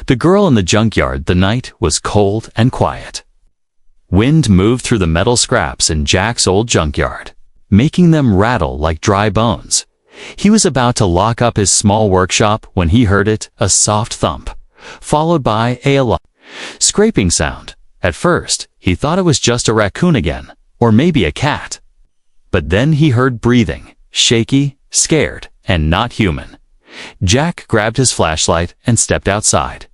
The girl in the junkyard. The night was cold and quiet. Wind moved through the metal scraps in Jack's old junkyard, making them rattle like dry bones. He was about to lock up his small workshop when he heard a soft thump, followed by a scraping sound. At first, he thought it was just a raccoon again, or maybe a cat. But then he heard breathing, shaky, scared, and not human. Jack grabbed his flashlight and stepped outside.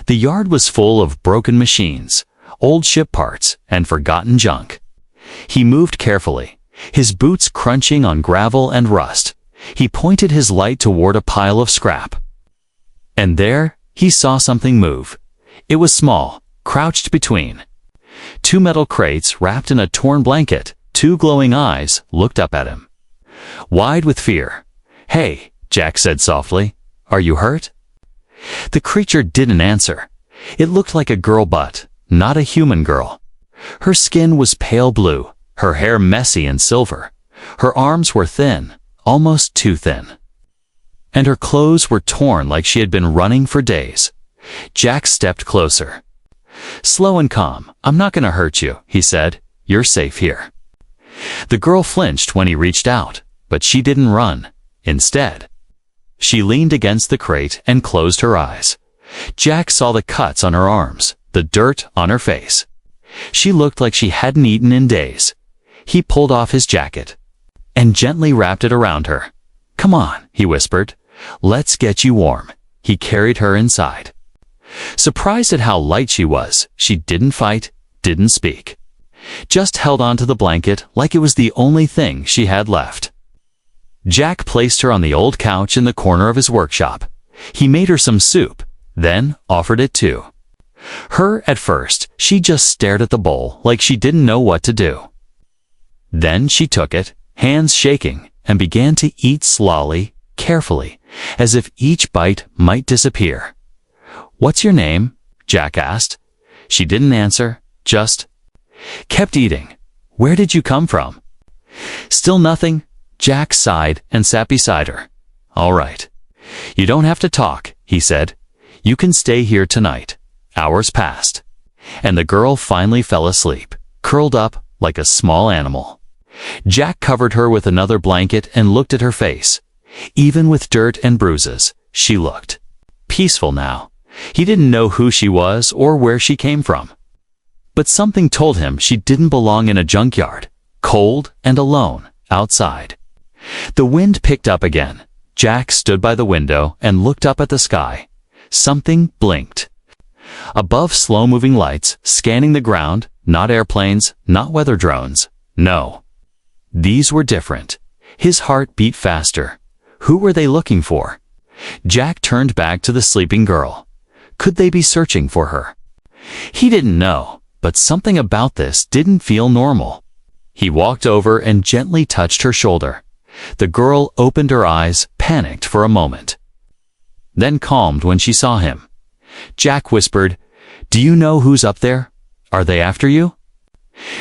The yard was full of broken machines, old ship parts, and forgotten junk. He moved carefully, his boots crunching on gravel and rust. He pointed his light toward a pile of scrap. And there, he saw something move. It was small, crouched between two metal crates wrapped in a torn blanket. Two glowing eyes looked up at him, wide with fear. "Hey," Jack said softly, "are you hurt?" The creature didn't answer. It looked like a girl, but not a human girl. Her skin was pale blue, her hair messy and silver. Her arms were thin, almost too thin. And her clothes were torn like she had been running for days. Jack stepped closer. "Slow and calm. I'm not going to hurt you," he said. "You're safe here." The girl flinched when he reached out, but she didn't run. Instead, she leaned against the crate and closed her eyes. Jack saw the cuts on her arms, the dirt on her face. She looked like she hadn't eaten in days. He pulled off his jacket and gently wrapped it around her. "Come on," he whispered. "Let's get you warm." He carried her inside. Surprised at how light she was, she didn't fight, didn't speak. Just held onto the blanket like it was the only thing she had left. Jack placed her on the old couch in the corner of his workshop. He made her some soup, then offered it too. At first, she just stared at the bowl like she didn't know what to do. Then she took it, hands shaking, and began to eat slowly, carefully, as if each bite might disappear. "What's your name?" Jack asked. She didn't answer, just kept eating. "Where did you come from?" Still nothing. Jack sighed and sat beside her. "All right. You don't have to talk," he said. "You can stay here tonight." Hours passed, and the girl finally fell asleep, curled up like a small animal. Jack covered her with another blanket and looked at her face. Even with dirt and bruises, she looked peaceful now. He didn't know who she was or where she came from. But something told him she didn't belong in a junkyard, cold and alone, outside. The wind picked up again. Jack stood by the window and looked up at the sky. Something blinked. Above, slow-moving lights, scanning the ground, not airplanes, not weather drones. No. These were different. His heart beat faster. Who were they looking for? Jack turned back to the sleeping girl. Could they be searching for her? He didn't know, but something about this didn't feel normal. He walked over and gently touched her shoulder. The girl opened her eyes, panicked for a moment, then calmed when she saw him. Jack whispered, "Do you know who's up there? Are they after you?"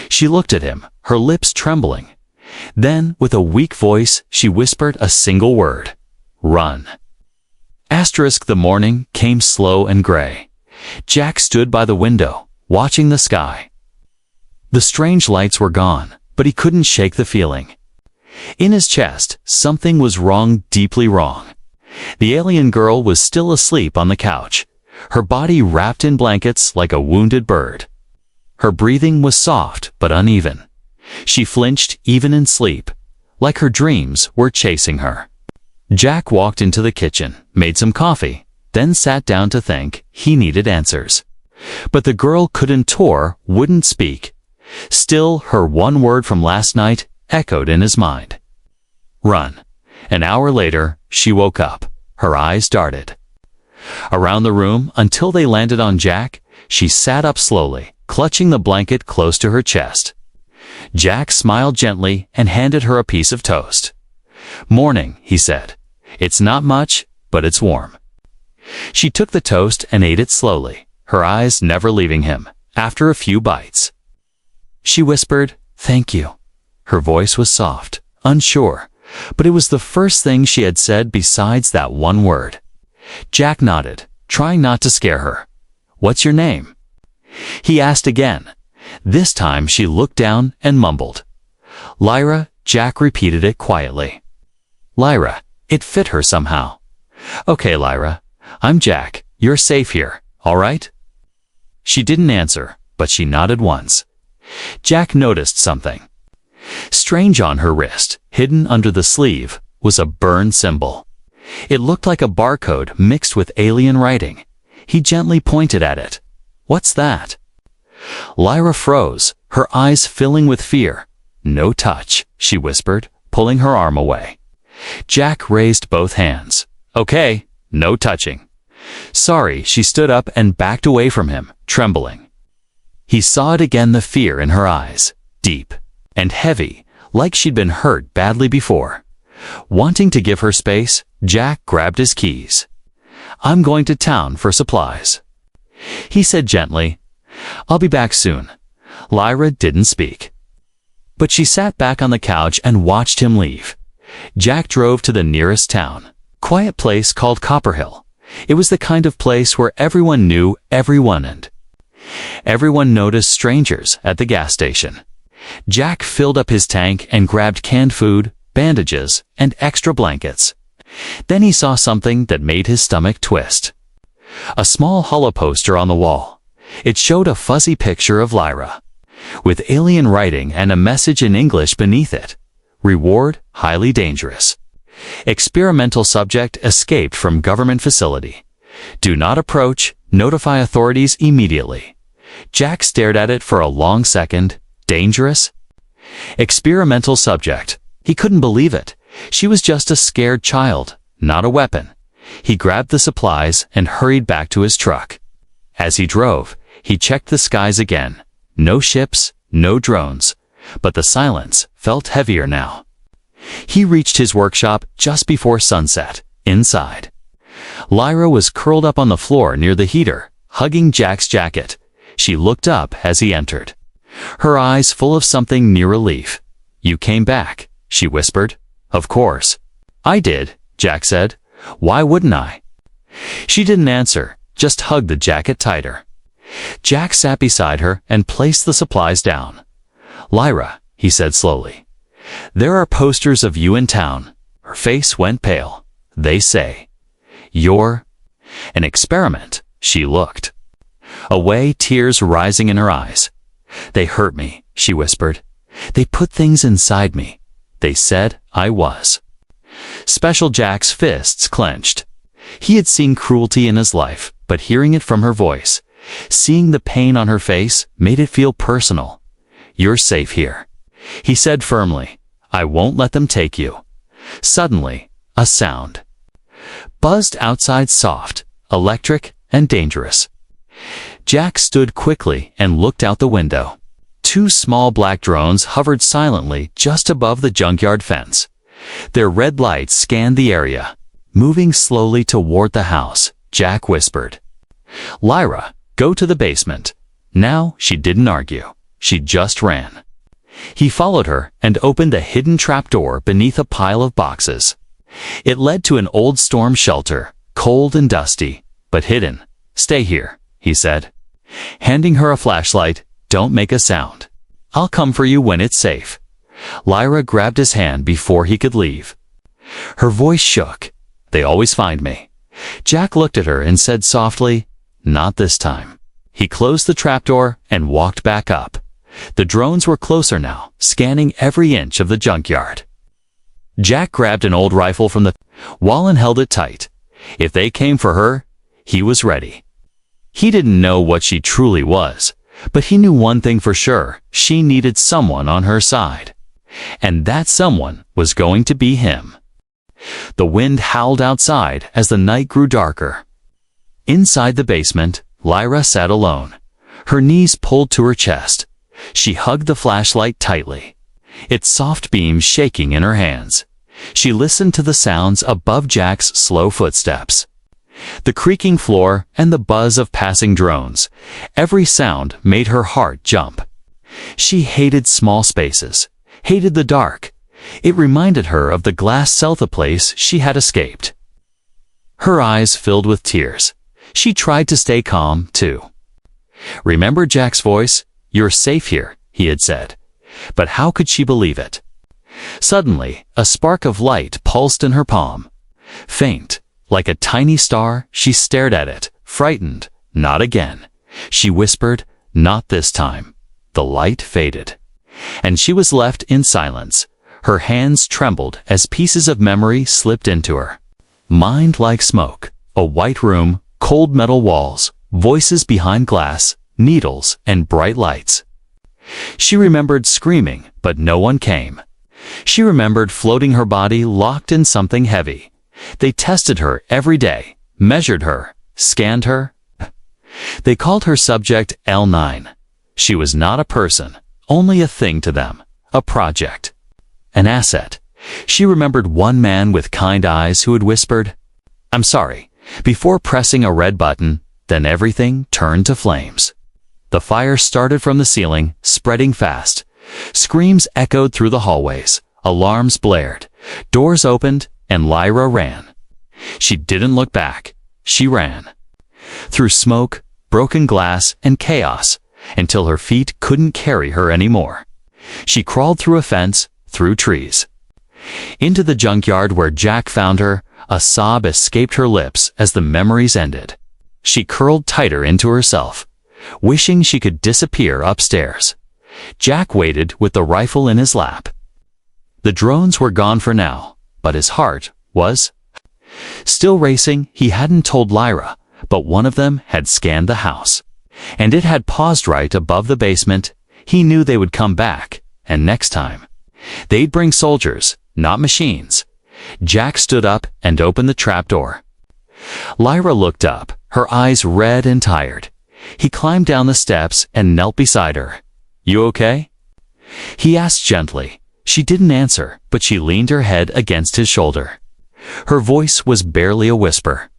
She looked at him, her lips trembling. Then, with a weak voice, she whispered a single word: "Run." The morning came slow and gray. Jack stood by the window, watching the sky. The strange lights were gone, but he couldn't shake the feeling. In his chest, something was wrong, deeply wrong. The alien girl was still asleep on the couch, her body wrapped in blankets like a wounded bird. Her breathing was soft but uneven. She flinched even in sleep, like her dreams were chasing her. Jack walked into the kitchen, made some coffee, then sat down to think. He needed answers. But the girl wouldn't speak. Still, her one word from last night echoed in his mind. Run. An hour later, she woke up. Her eyes darted around the room until they landed on Jack. She sat up slowly, clutching the blanket close to her chest. Jack smiled gently and handed her a piece of toast. "Morning," he said. "It's not much, but it's warm." She took the toast and ate it slowly, her eyes never leaving him. After a few bites, she whispered, "Thank you." Her voice was soft, unsure, but it was the first thing she had said besides that one word. Jack nodded, trying not to scare her. "What's your name?" He asked again. This time she looked down and mumbled. "Lyra." Jack repeated it quietly. Lyra. It fit her somehow. "Okay, Lyra. I'm Jack. You're safe here, all right?" She didn't answer, but she nodded once. Jack noticed something. Strange on her wrist, hidden under the sleeve, was a burned symbol. It looked like a barcode mixed with alien writing. He gently pointed at it. "What's that?" Lyra froze, her eyes filling with fear. "No touch," she whispered, pulling her arm away. Jack raised both hands. "Okay, no touching." "Sorry." She stood up and backed away from him, trembling. He saw it again, the fear in her eyes, deep and heavy, like she'd been hurt badly before. Wanting to give her space, Jack grabbed his keys. "I'm going to town for supplies," he said gently. "I'll be back soon." Lyra didn't speak, but she sat back on the couch and watched him leave. Jack drove to the nearest town, quiet place called Copperhill. It was the kind of place where everyone knew everyone and everyone noticed strangers at the gas station. Jack filled up his tank and grabbed canned food, bandages, and extra blankets. Then he saw something that made his stomach twist. A small hollow poster on the wall. It showed a fuzzy picture of Lyra, with alien writing and a message in English beneath it. Reward, highly dangerous. Experimental subject escaped from government facility. Do not approach, notify authorities immediately. Jack stared at it for a long second. Dangerous? Experimental subject. He couldn't believe it. She was just a scared child, not a weapon. He grabbed the supplies and hurried back to his truck. As he drove, he checked the skies again. No ships, no drones, but the silence felt heavier now. He reached his workshop just before sunset. Inside, Lyra was curled up on the floor near the heater, hugging Jack's jacket. She looked up as he entered, her eyes full of something near relief. "You came back," she whispered. "Of course." "I did," Jack said. "Why wouldn't I?" She didn't answer, just hugged the jacket tighter. Jack sat beside her and placed the supplies down. "Lyra," he said slowly, "there are posters of you in town." Her face went pale. "They say you're an experiment." She looked away, tears rising in her eyes. "They hurt me," she whispered. "They put things inside me. They said I was special." Jack's fists clenched. He had seen cruelty in his life, but hearing it from her voice, seeing the pain on her face, made it feel personal. "You're safe here," he said firmly. "I won't let them take you." Suddenly, a sound buzzed outside, soft, electric, and dangerous. Jack stood quickly and looked out the window. Two small black drones hovered silently just above the junkyard fence. Their red lights scanned the area. Moving slowly toward the house, Jack whispered, "Lyra, go to the basement." Now she didn't argue. She just ran. He followed her and opened a hidden trapdoor beneath a pile of boxes. It led to an old storm shelter, cold and dusty, but hidden. "Stay here," he said, handing her a flashlight. "Don't make a sound. I'll come for you when it's safe." Lyra grabbed his hand before he could leave. Her voice shook. "They always find me." Jack looked at her and said softly, "Not this time." He closed the trapdoor and walked back up. The drones were closer now, scanning every inch of the junkyard. Jack grabbed an old rifle from the wall and held it tight. If they came for her, he was ready. He didn't know what she truly was, but he knew one thing for sure: she needed someone on her side. And that someone was going to be him. The wind howled outside as the night grew darker. Inside the basement, Lyra sat alone, her knees pulled to her chest. She hugged the flashlight tightly, its soft beams shaking in her hands. She listened to the sounds above Jack's slow footsteps, the creaking floor and the buzz of passing drones. Every sound made her heart jump. She hated small spaces, hated the dark. It reminded her of the glass cellar place she had escaped. Her eyes filled with tears. She tried to stay calm, too. "Remember Jack's voice? You're safe here," he had said. But how could she believe it? Suddenly, a spark of light pulsed in her palm. Faint, like a tiny star, she stared at it, frightened. "Not again." She whispered, "Not this time." The light faded, and she was left in silence. Her hands trembled as pieces of memory slipped into her mind like smoke. A white room, cold metal walls, voices behind glass, needles, and bright lights. She remembered screaming, but no one came. She remembered floating her body locked in something heavy. They tested her every day, measured her, scanned her. They called her subject L9. She was not a person, only a thing to them, a project, an asset. She remembered one man with kind eyes who had whispered, "I'm sorry," before pressing a red button. Then everything turned to flames. The fire started from the ceiling, spreading fast. Screams echoed through the hallways. Alarms blared. Doors opened, and Lyra ran. She didn't look back. She ran. Through smoke, broken glass, and chaos, until her feet couldn't carry her anymore. She crawled through a fence, through trees, into the junkyard where Jack found her. A sob escaped her lips as the memories ended. She curled tighter into herself, wishing she could disappear upstairs. Jack waited with the rifle in his lap. The drones were gone for now, but his heart was still racing. He hadn't told Lyra, but one of them had scanned the house, and it had paused right above the basement. He knew they would come back, and next time, they'd bring soldiers, not machines. Jack stood up and opened the trapdoor. Lyra looked up, her eyes red and tired. He climbed down the steps and knelt beside her. "You okay?" he asked gently. She didn't answer, but she leaned her head against his shoulder. Her voice was barely a whisper.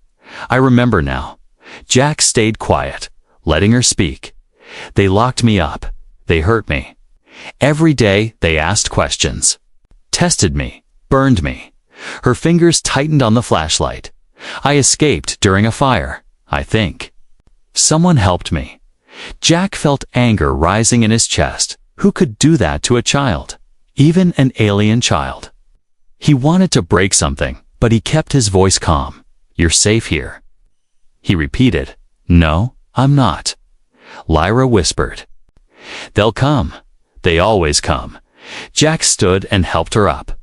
"I remember now." Jack stayed quiet, letting her speak. "They locked me up. They hurt me. Every day they asked questions. Tested me. Burned me." Her fingers tightened on the flashlight. "I escaped during a fire, I think. Someone helped me." Jack felt anger rising in his chest. Who could do that to a child? Even an alien child. He wanted to break something, but he kept his voice calm. "You're safe here." He repeated. "No, I'm not." Lyra whispered. "They'll come. They always come." Jack stood and helped her up.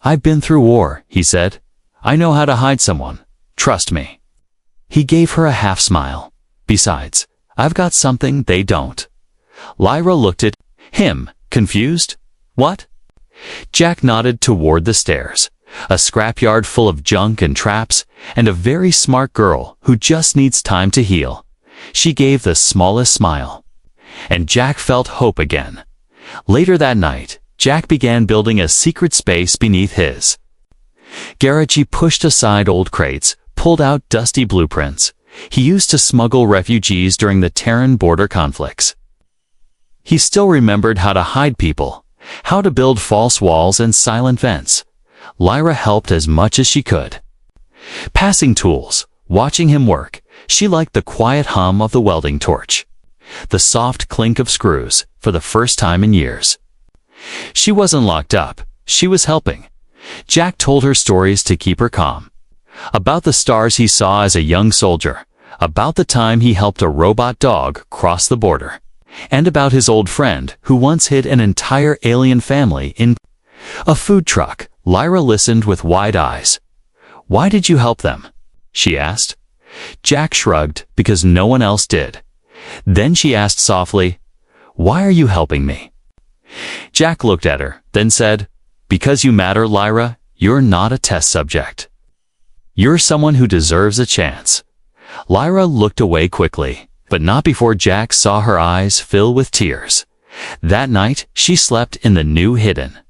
"I've been through war," he said. "I know how to hide someone. Trust me." He gave her a half smile. "Besides, I've got something they don't." Lyra looked at him, confused. "What?" Jack nodded toward the stairs. "A scrapyard full of junk and traps, and a very smart girl who just needs time to heal." She gave the smallest smile, and Jack felt hope again. Later that night, Jack began building a secret space beneath his garage. He pushed aside old crates, pulled out dusty blueprints he used to smuggle refugees during the Terran border conflicts. He still remembered how to hide people, how to build false walls and silent vents. Lyra helped as much as she could, passing tools, watching him work. She liked the quiet hum of the welding torch, the soft clink of screws, for the first time in years. She wasn't locked up. She was helping. Jack told her stories to keep her calm. About the stars he saw as a young soldier, about the time he helped a robot dog cross the border, and about his old friend who once hid an entire alien family in a food truck. Lyra listened with wide eyes. "Why did you help them?" she asked. Jack shrugged, "Because no one else did." Then she asked softly, "Why are you helping me?" Jack looked at her, then said, "Because you matter, Lyra. You're not a test subject. You're someone who deserves a chance." Lyra looked away quickly, but not before Jack saw her eyes fill with tears. That night, she slept in the new hidden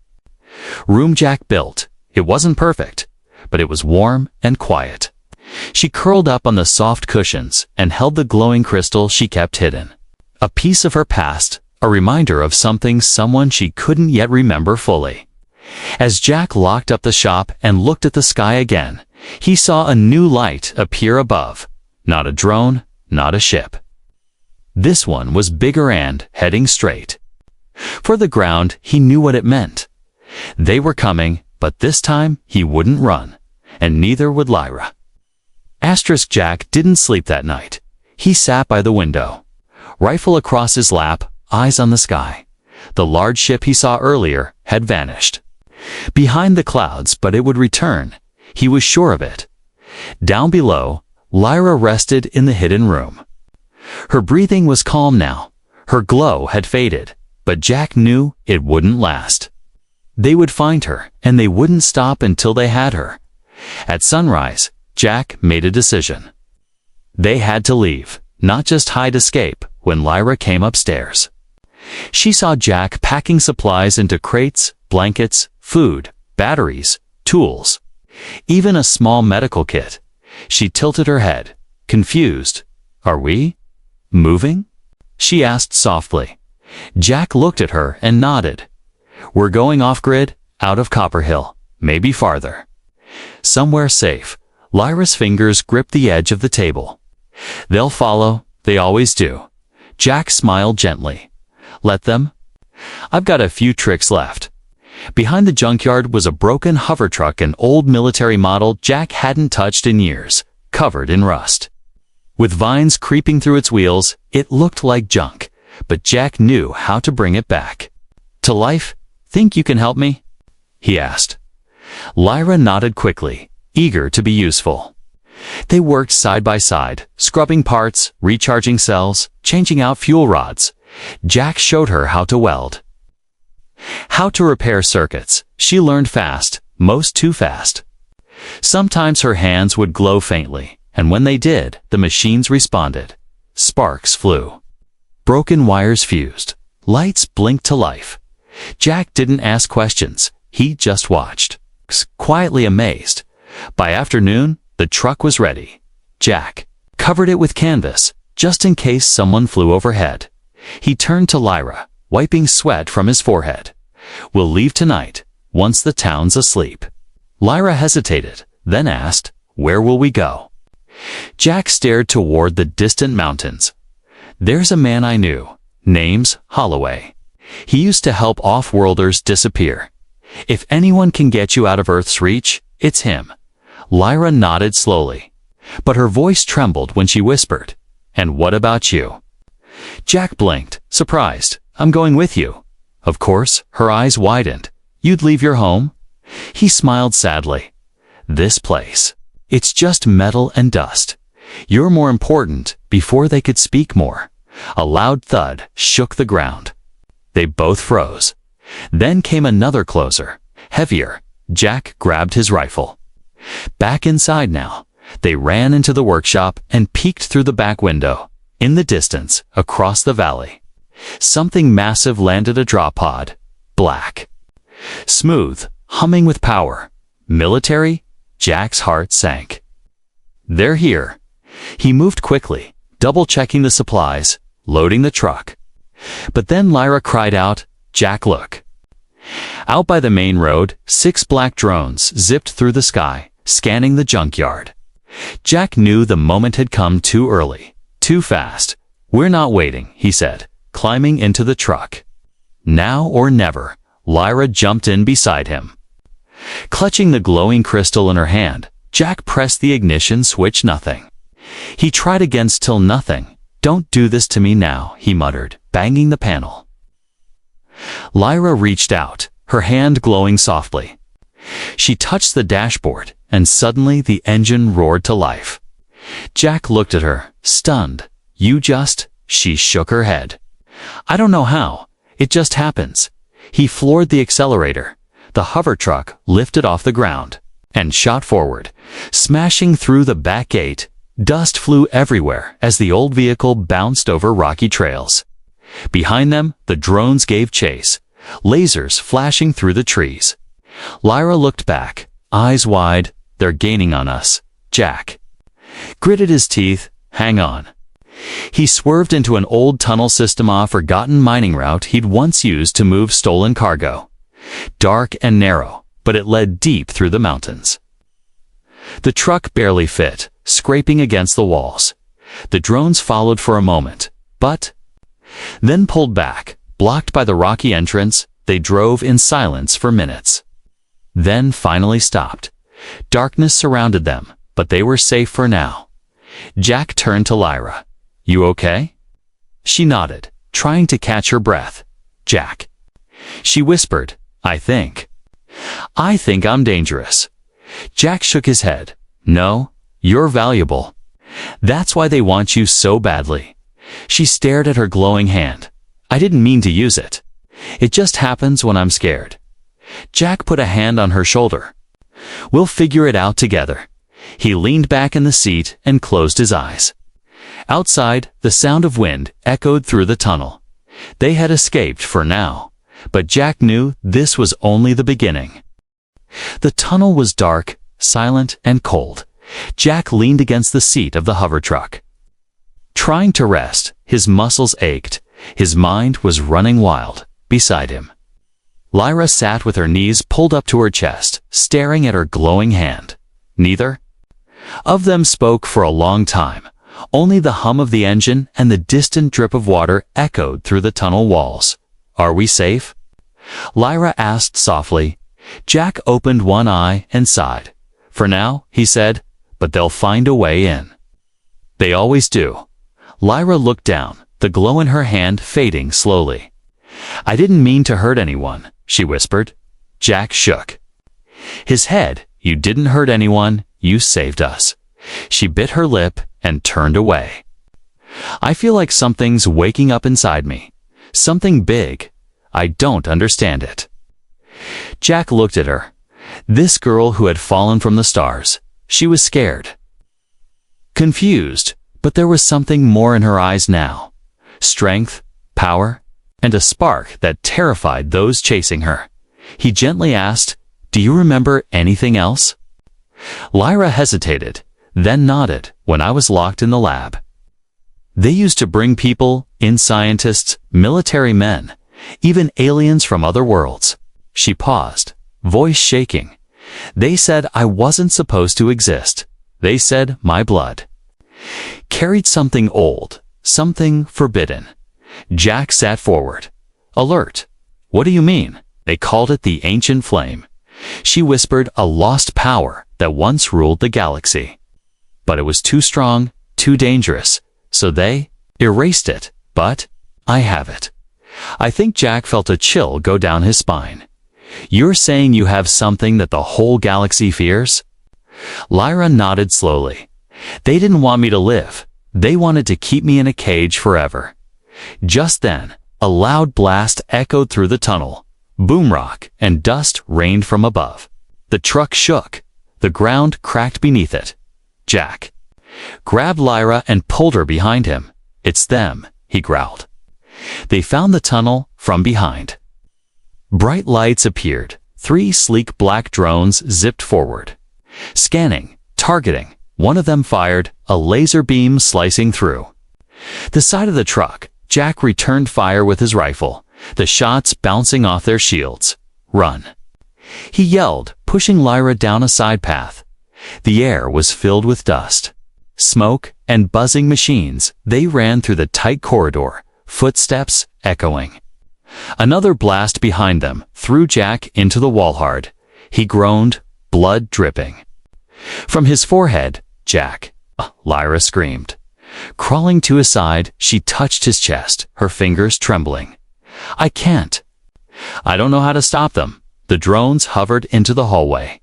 room Jack built. It wasn't perfect, but it was warm and quiet. She curled up on the soft cushions and held the glowing crystal she kept hidden. A piece of her past, a reminder of something, someone she couldn't yet remember fully. As Jack locked up the shop and looked at the sky again, he saw a new light appear above. Not a drone, not a ship. This one was bigger and heading straight for the ground. He knew what it meant. They were coming, but this time he wouldn't run, and neither would Lyra. Jack didn't sleep that night. He sat by the window, rifle across his lap, eyes on the sky. The large ship he saw earlier had vanished behind the clouds, but it would return. He was sure of it. Down below, Lyra rested in the hidden room. Her breathing was calm now. Her glow had faded, but Jack knew it wouldn't last. They would find her, and they wouldn't stop until they had her. At sunrise, Jack made a decision. They had to leave, not just hide escape. When Lyra came upstairs, she saw Jack packing supplies into crates, blankets, food, batteries, tools, even a small medical kit. She tilted her head, confused. "Are we moving?" she asked softly. Jack looked at her and nodded. "We're going off-grid, out of Copperhill, maybe farther. Somewhere safe." Lyra's fingers gripped the edge of the table. "They'll follow, they always do." Jack smiled gently. "Let them. I've got a few tricks left." Behind the junkyard was a broken hover truck, an old military model Jack hadn't touched in years, covered in rust. With vines creeping through its wheels, it looked like junk, but Jack knew how to bring it back to life. "Think you can help me?" he asked. Lyra nodded quickly, eager to be useful. They worked side by side, scrubbing parts, recharging cells, changing out fuel rods. Jack showed her how to weld, how to repair circuits. She learned fast, most too fast. Sometimes her hands would glow faintly, and when they did, the machines responded. Sparks flew. Broken wires fused. Lights blinked to life. Jack didn't ask questions. He just watched, quietly amazed. By afternoon, the truck was ready. Jack covered it with canvas, just in case someone flew overhead. He turned to Lyra, wiping sweat from his forehead. "We'll leave tonight, once the town's asleep." Lyra hesitated, then asked, "Where will we go?" Jack stared toward the distant mountains. "There's a man I knew. Name's Holloway. He used to help off-worlders disappear. If anyone can get you out of Earth's reach, it's him." Lyra nodded slowly, but her voice trembled when she whispered, "And what about you?" Jack blinked, surprised. "I'm going with you." Of course, her eyes widened. "You'd leave your home?" He smiled sadly. "This place. It's just metal and dust. You're more important." Before they could speak more, a loud thud shook the ground. They both froze. Then came another closer, heavier. Jack grabbed his rifle. Back inside now, they ran into the workshop and peeked through the back window. In the distance, across the valley, something massive landed, a drop pod. Black. Smooth, humming with power. Military? Jack's heart sank. "They're here." He moved quickly, double-checking the supplies, loading the truck. But then Lyra cried out, "Jack, look." Out by the main road, 6 black drones zipped through the sky, scanning the junkyard. Jack knew the moment had come too early, too fast. "We're not waiting," he said, climbing into the truck. "Now or never." Lyra jumped in beside him. Clutching the glowing crystal in her hand, Jack pressed the ignition switch. Nothing. He tried again, still nothing. "Don't do this to me now," he muttered, banging the panel. Lyra reached out, her hand glowing softly. She touched the dashboard, and suddenly the engine roared to life. Jack looked at her, stunned. "You just..." She shook her head. "I don't know how. It just happens." He floored the accelerator. The hover truck lifted off the ground and shot forward, smashing through the back gate. Dust flew everywhere as the old vehicle bounced over rocky trails. Behind them, the drones gave chase, lasers flashing through the trees. Lyra looked back, eyes wide. "They're gaining on us." Jack gritted his teeth. "Hang on." He swerved into an old tunnel system, a forgotten mining route he'd once used to move stolen cargo. Dark and narrow, but it led deep through the mountains. The truck barely fit, scraping against the walls. The drones followed for a moment, but then pulled back. Blocked by the rocky entrance, they drove in silence for minutes. Then finally stopped. Darkness surrounded them, but they were safe for now. Jack turned to Lyra. "You okay?" She nodded, trying to catch her breath. "Jack." She whispered, I think I'm dangerous." Jack shook his head. "No, you're valuable. That's why they want you so badly." She stared at her glowing hand. "I didn't mean to use it. It just happens when I'm scared." Jack put a hand on her shoulder. "We'll figure it out together." He leaned back in the seat and closed his eyes. Outside, the sound of wind echoed through the tunnel. They had escaped for now, but Jack knew this was only the beginning. The tunnel was dark, silent, and cold. Jack leaned against the seat of the hover truck. Trying to rest, his muscles ached. His mind was running wild beside him. Lyra sat with her knees pulled up to her chest, staring at her glowing hand. Neither of them spoke for a long time. Only the hum of the engine and the distant drip of water echoed through the tunnel walls. "Are we safe?" Lyra asked softly. Jack opened one eye and sighed. "For now," he said, "but they'll find a way in." "They always do." Lyra looked down, the glow in her hand fading slowly. "I didn't mean to hurt anyone," she whispered. Jack shook his head. "You didn't hurt anyone, you saved us." She bit her lip and turned away. "I feel like something's waking up inside me. Something big. I don't understand it." Jack looked at her. This girl who had fallen from the stars. She was scared, confused, but there was something more in her eyes now. Strength, power, and a spark that terrified those chasing her. He gently asked, "Do you remember anything else?" Lyra hesitated, then nodded. "When I was locked in the lab, they used to bring people in, scientists, military men, even aliens from other worlds." She paused, voice shaking. "They said I wasn't supposed to exist. They said my blood carried something old, something forbidden." Jack sat forward, alert. "What do you mean?" "They called it the ancient flame." She whispered, "A lost power that once ruled the galaxy. But it was too strong, too dangerous, so they erased it. But I have it." I think Jack felt a chill go down his spine. "You're saying you have something that the whole galaxy fears?" Lyra nodded slowly. "They didn't want me to live. They wanted to keep me in a cage forever." Just then, a loud blast echoed through the tunnel. Boom rock and dust rained from above. The truck shook. The ground cracked beneath it. Jack grabbed Lyra and pulled her behind him. "It's them," he growled. They found the tunnel from behind. Bright lights appeared. 3 sleek black drones zipped forward. Scanning, targeting. One of them fired, a laser beam slicing through the side of the truck. Jack returned fire with his rifle, the shots bouncing off their shields. "Run!" he yelled, pushing Lyra down a side path. The air was filled with dust, smoke, and buzzing machines. They ran through the tight corridor, footsteps echoing. Another blast behind them threw Jack into the wall hard. He groaned, blood dripping from his forehead. "Jack!" Lyra screamed. Crawling to his side, she touched his chest, her fingers trembling. "I can't. I don't know how to stop them." The drones hovered into the hallway,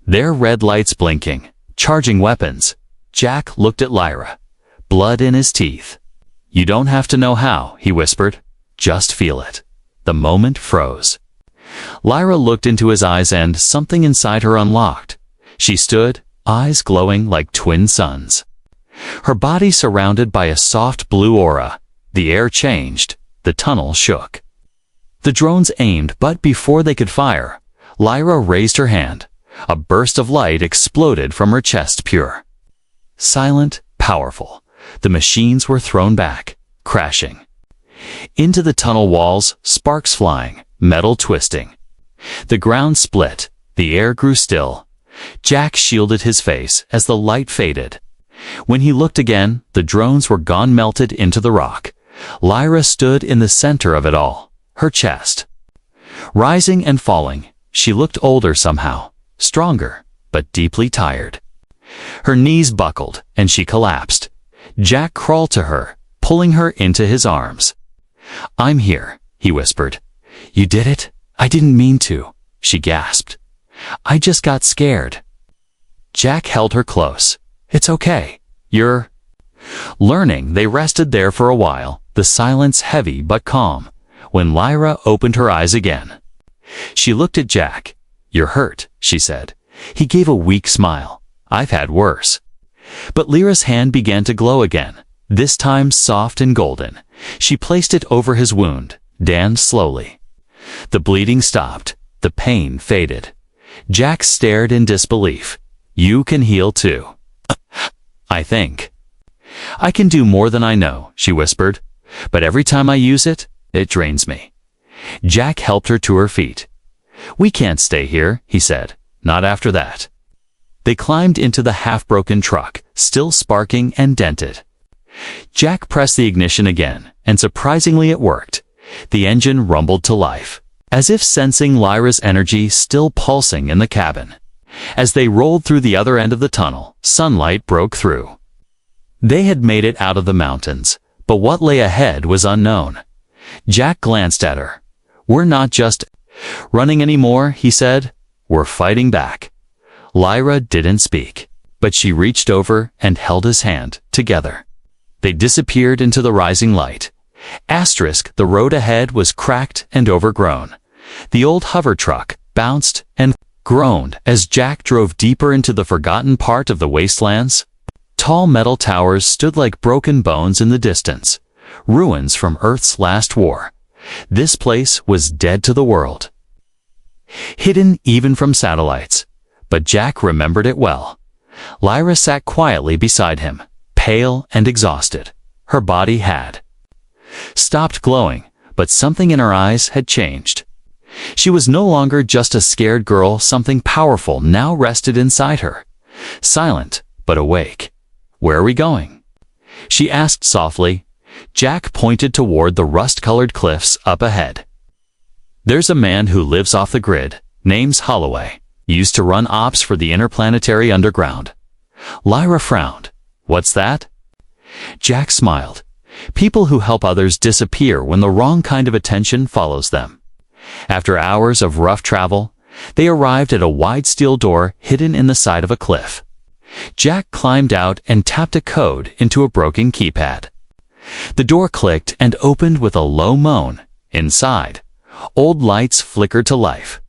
their red lights blinking, charging weapons. Jack looked at Lyra, blood in his teeth. "You don't have to know how," he whispered. "Just feel it." The moment froze. Lyra looked into his eyes and something inside her unlocked. She stood, eyes glowing like twin suns. Her body surrounded by a soft blue aura. The air changed. The tunnel shook. The drones aimed, but before they could fire, Lyra raised her hand. A burst of light exploded from her chest, pure, silent, powerful. The machines were thrown back, crashing into the tunnel walls, sparks flying, metal twisting. The ground split. The air grew still. Jack shielded his face as the light faded. When he looked again, the drones were gone, melted into the rock. Lyra stood in the center of it all, her chest rising and falling. She looked older somehow, stronger, but deeply tired. Her knees buckled, and she collapsed. Jack crawled to her, pulling her into his arms. "I'm here," he whispered. "You did it? I didn't mean to," she gasped. "I just got scared." Jack held her close. "It's okay. You're learning." They rested there for a while, the silence heavy but calm, when Lyra opened her eyes again. She looked at Jack. "You're hurt," she said. He gave a weak smile. "I've had worse." But Lyra's hand began to glow again, this time soft and golden. She placed it over his wound, danced slowly. The bleeding stopped. The pain faded. Jack stared in disbelief. "You can heal too." "I think." "I can do more than I know," she whispered. "But every time I use it, it drains me." Jack helped her to her feet. "We can't stay here," he said. "Not after that." They climbed into the half-broken truck, still sparking and dented. Jack pressed the ignition again, and surprisingly it worked. The engine rumbled to life, as if sensing Lyra's energy still pulsing in the cabin. As they rolled through the other end of the tunnel, sunlight broke through. They had made it out of the mountains, but what lay ahead was unknown. Jack glanced at her. "We're not just running anymore," he said. "We're fighting back." Lyra didn't speak, but she reached over and held his hand, together. They disappeared into the rising light. The road ahead was cracked and overgrown. The old hover truck bounced and groaned as Jack drove deeper into the forgotten part of the wastelands. Tall metal towers stood like broken bones in the distance, ruins from Earth's last war. This place was dead to the world, hidden even from satellites. But Jack remembered it well. Lyra sat quietly beside him, pale and exhausted. Her body had stopped glowing, but something in her eyes had changed. She was no longer just a scared girl. Something powerful now rested inside her, silent but awake. "Where are we going?" she asked softly. Jack pointed toward the rust-colored cliffs up ahead. "There's a man who lives off the grid. Name's Holloway. Used to run ops for the interplanetary underground." Lyra frowned. "What's that?" Jack smiled. "People who help others disappear when the wrong kind of attention follows them." After hours of rough travel, they arrived at a wide steel door hidden in the side of a cliff. Jack climbed out and tapped a code into a broken keypad. The door clicked and opened with a low moan. Inside, old lights flickered to life,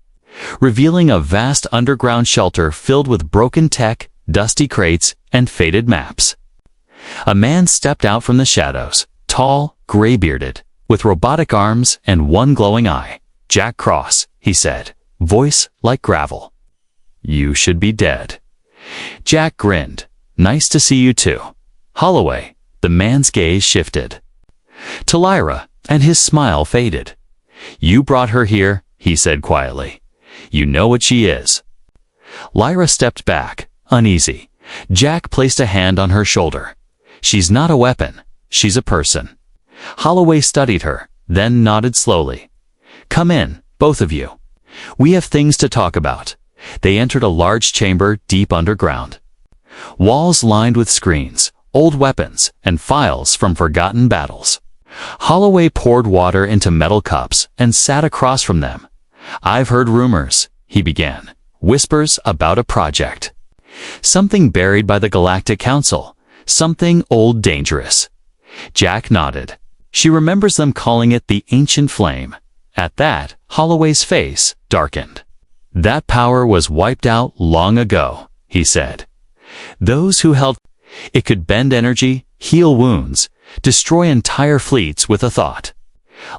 revealing a vast underground shelter filled with broken tech, dusty crates, and faded maps. A man stepped out from the shadows, tall, gray-bearded, with robotic arms and one glowing eye. "Jack Cross," he said, voice like gravel. "You should be dead." Jack grinned. "Nice to see you too." "Holloway." The man's gaze shifted to Lyra, and his smile faded. "You brought her here," he said quietly. "You know what she is." Lyra stepped back, uneasy. Jack placed a hand on her shoulder. "She's not a weapon. She's a person." Holloway studied her, then nodded slowly. "Come in, both of you. We have things to talk about." They entered a large chamber deep underground. Walls lined with screens, old weapons, and files from forgotten battles. Holloway poured water into metal cups and sat across from them. "I've heard rumors," he began. "Whispers about a project. Something buried by the Galactic Council. Something old, dangerous." Jack nodded. "She remembers them calling it the Ancient Flame." At that, Holloway's face darkened. "That power was wiped out long ago," he said. "Those who held it could bend energy, heal wounds, destroy entire fleets with a thought."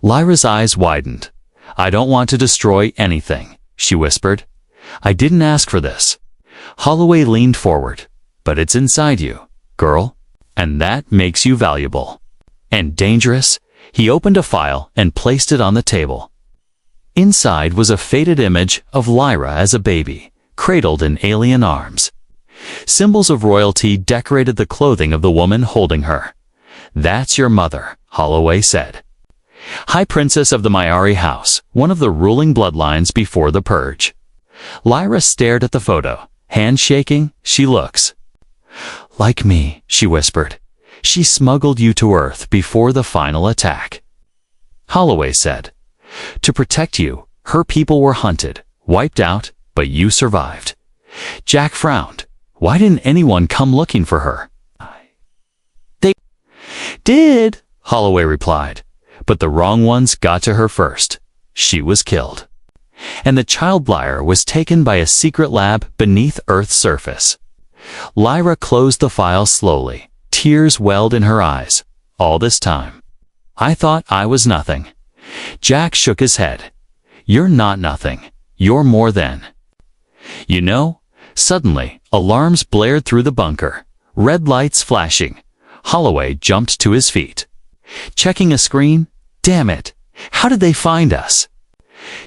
Lyra's eyes widened. "I don't want to destroy anything," she whispered. "I didn't ask for this." Holloway leaned forward. "But it's inside you, girl. And that makes you valuable. And dangerous." He opened a file and placed it on the table. Inside was a faded image of Lyra as a baby, cradled in alien arms. Symbols of royalty decorated the clothing of the woman holding her. "That's your mother," Holloway said. "High Princess of the Mayari House, one of the ruling bloodlines before the Purge." Lyra stared at the photo. Hand shaking, she looks. "Like me," she whispered. "She smuggled you to Earth before the final attack." Holloway said, "To protect you, her people were hunted, wiped out, but you survived." Jack frowned. Why didn't anyone come looking for her? "They did," Holloway replied, "but the wrong ones got to her first. She was killed. And the child Lyra was taken by a secret lab beneath Earth's surface." Lyra closed the file slowly. Tears welled in her eyes. "All this time, I thought I was nothing." Jack shook his head. "You're not nothing. You're more than." "You know," suddenly, alarms blared through the bunker. Red lights flashing. Holloway jumped to his feet. "Checking a screen? Damn it! How did they find us?"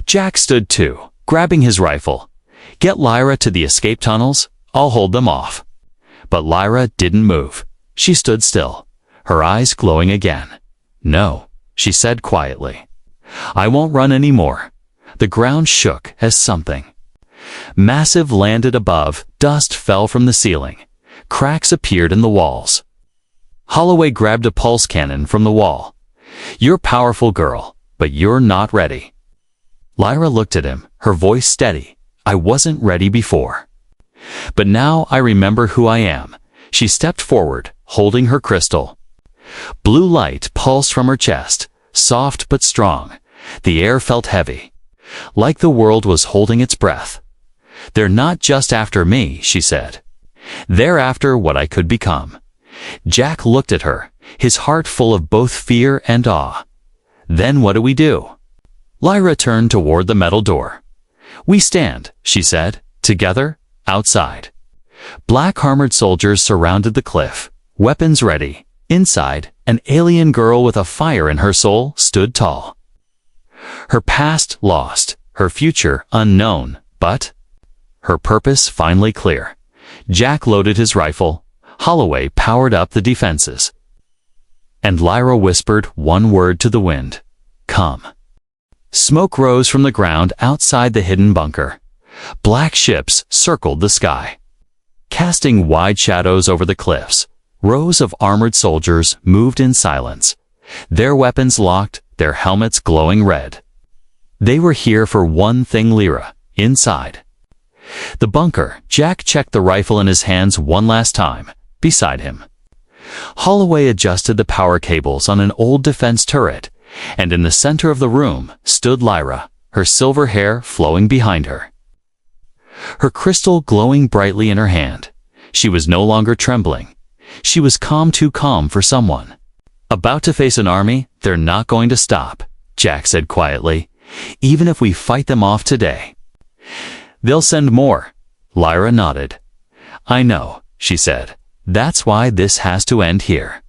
Jack stood too, grabbing his rifle. "Get Lyra to the escape tunnels. I'll hold them off." But Lyra didn't move. She stood still, her eyes glowing again. "No," she said quietly. "I won't run anymore." The ground shook as something massive landed above. Dust fell from the ceiling. Cracks appeared in the walls. Holloway grabbed a pulse cannon from the wall. "You're powerful, girl, but you're not ready." Lyra looked at him, her voice steady. "I wasn't ready before. But now I remember who I am." She stepped forward, holding her crystal. Blue light pulsed from her chest, soft but strong. The air felt heavy, like the world was holding its breath. "They're not just after me," she said. "They're after what I could become." Jack looked at her, his heart full of both fear and awe. "Then what do we do?" Lyra turned toward the metal door. "We stand," she said, "together, outside." Black armored soldiers surrounded the cliff, weapons ready. Inside, an alien girl with a fire in her soul stood tall. Her past lost, her future unknown, but her purpose finally clear. Jack loaded his rifle. Holloway powered up the defenses. And Lyra whispered one word to the wind. "Come." Smoke rose from the ground outside the hidden bunker. Black ships circled the sky, casting wide shadows over the cliffs. Rows of armored soldiers moved in silence, their weapons locked, their helmets glowing red. They were here for one thing: Lyra, inside the bunker. Jack checked the rifle in his hands one last time, beside him. Holloway adjusted the power cables on an old defense turret, and in the center of the room stood Lyra, her silver hair flowing behind her, her crystal glowing brightly in her hand. She was no longer trembling. She was calm, too calm for someone about to face an army. "They're not going to stop," Jack said quietly, "even if we fight them off today." "They'll send more." Lyra nodded. "I know," she said. "That's why this has to end here."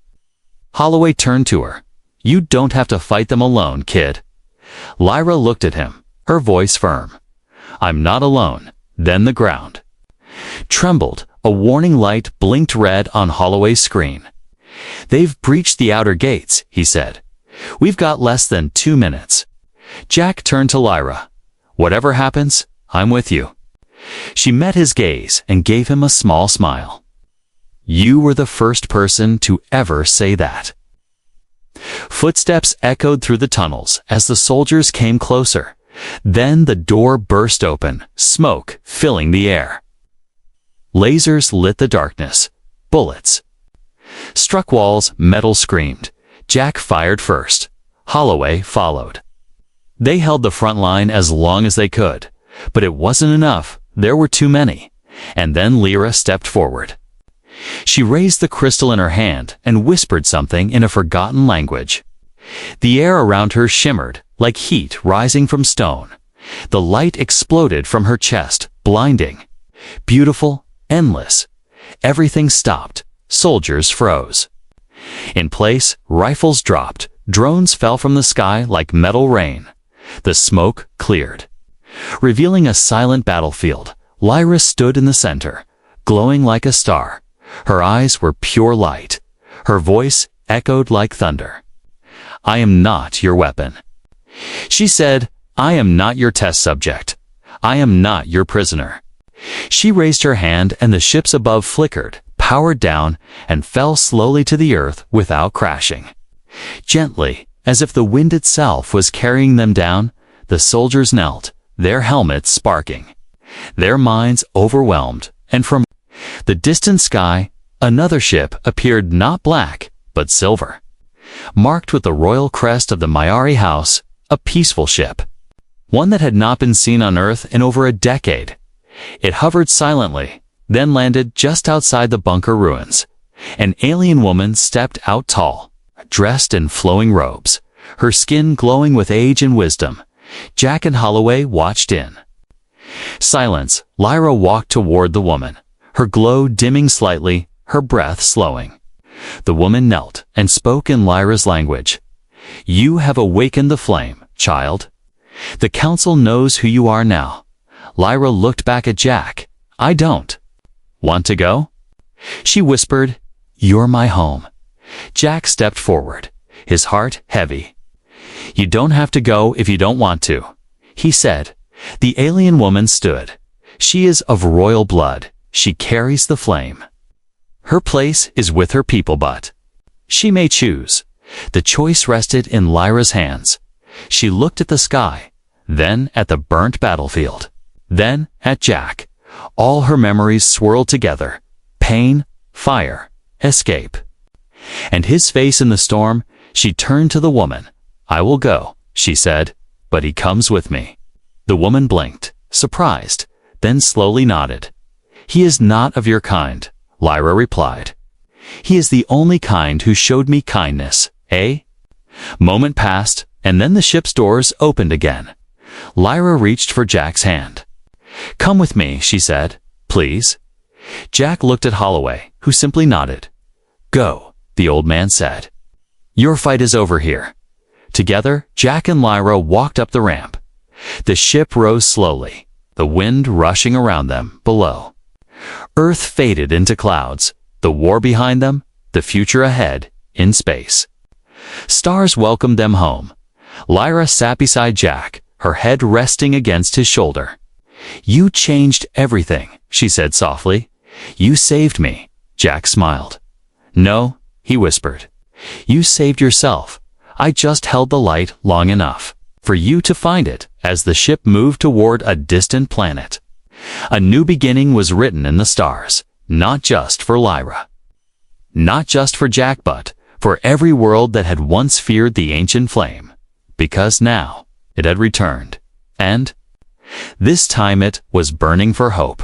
Holloway turned to her. "You don't have to fight them alone, kid." Lyra looked at him, her voice firm. "I'm not alone." Then the ground trembled. A warning light blinked red on Holloway's screen. "They've breached the outer gates," he said. "We've got less than 2 minutes." Jack turned to Lyra. "Whatever happens, I'm with you." She met his gaze and gave him a small smile. "You were the first person to ever say that." Footsteps echoed through the tunnels as the soldiers came closer. Then the door burst open, smoke filling the air. Lasers lit the darkness. Bullets struck walls, metal screamed. Jack fired first. Holloway followed. They held the front line as long as they could, but it wasn't enough. There were too many. And then Lyra stepped forward. She raised the crystal in her hand and whispered something in a forgotten language. The air around her shimmered, like heat rising from stone. The light exploded from her chest, blinding. Beautiful, endless. Everything stopped. Soldiers froze. In place, rifles dropped. Drones fell from the sky like metal rain. The smoke cleared, revealing a silent battlefield. Lyra stood in the center, glowing like a star. Her eyes were pure light. Her voice echoed like thunder. "I am not your weapon." She said, "I am not your test subject. I am not your prisoner." She raised her hand and the ships above flickered, powered down, and fell slowly to the earth without crashing. Gently, as if the wind itself was carrying them down, the soldiers knelt, their helmets sparking, their minds overwhelmed, and from the distant sky, another ship appeared, not black, but silver, marked with the royal crest of the Mayari house, a peaceful ship, one that had not been seen on Earth in over a decade. It hovered silently, then landed just outside the bunker ruins. An alien woman stepped out tall, dressed in flowing robes, her skin glowing with age and wisdom. Jack and Holloway watched in silence. Lyra walked toward the woman, her glow dimming slightly, her breath slowing. The woman knelt and spoke in Lyra's language. "You have awakened the flame, child. The council knows who you are now." Lyra looked back at Jack. "I don't. Want to go?" She whispered, "You're my home." Jack stepped forward, his heart heavy. "You don't have to go if you don't want to," he said. The alien woman stood. "She is of royal blood. She carries the flame. Her place is with her people, but she may choose." The choice rested in Lyra's hands. She looked at the sky, then at the burnt battlefield, then at Jack. All her memories swirled together. Pain, fire, escape. And his face in the storm. She turned to the woman. "I will go," she said, "but he comes with me." The woman blinked, surprised, then slowly nodded. "He is not of your kind," Lyra replied. "He is the only kind who showed me kindness, eh?" Moment passed, and then the ship's doors opened again. Lyra reached for Jack's hand. "Come with me," she said. "Please." Jack looked at Holloway, who simply nodded. "Go," the old man said. "Your fight is over here." Together, Jack and Lyra walked up the ramp. The ship rose slowly, the wind rushing around them below. Earth faded into clouds, the war behind them, the future ahead, in space. Stars welcomed them home. Lyra sat beside Jack, her head resting against his shoulder. "You changed everything," she said softly. "You saved me." Jack smiled. "No," he whispered. "You saved yourself. I just held the light long enough for you to find it as the ship moved toward a distant planet. A new beginning was written in the stars, not just for Lyra, not just for Jack, but for every world that had once feared the ancient flame, because now it had returned, and this time it was burning for hope.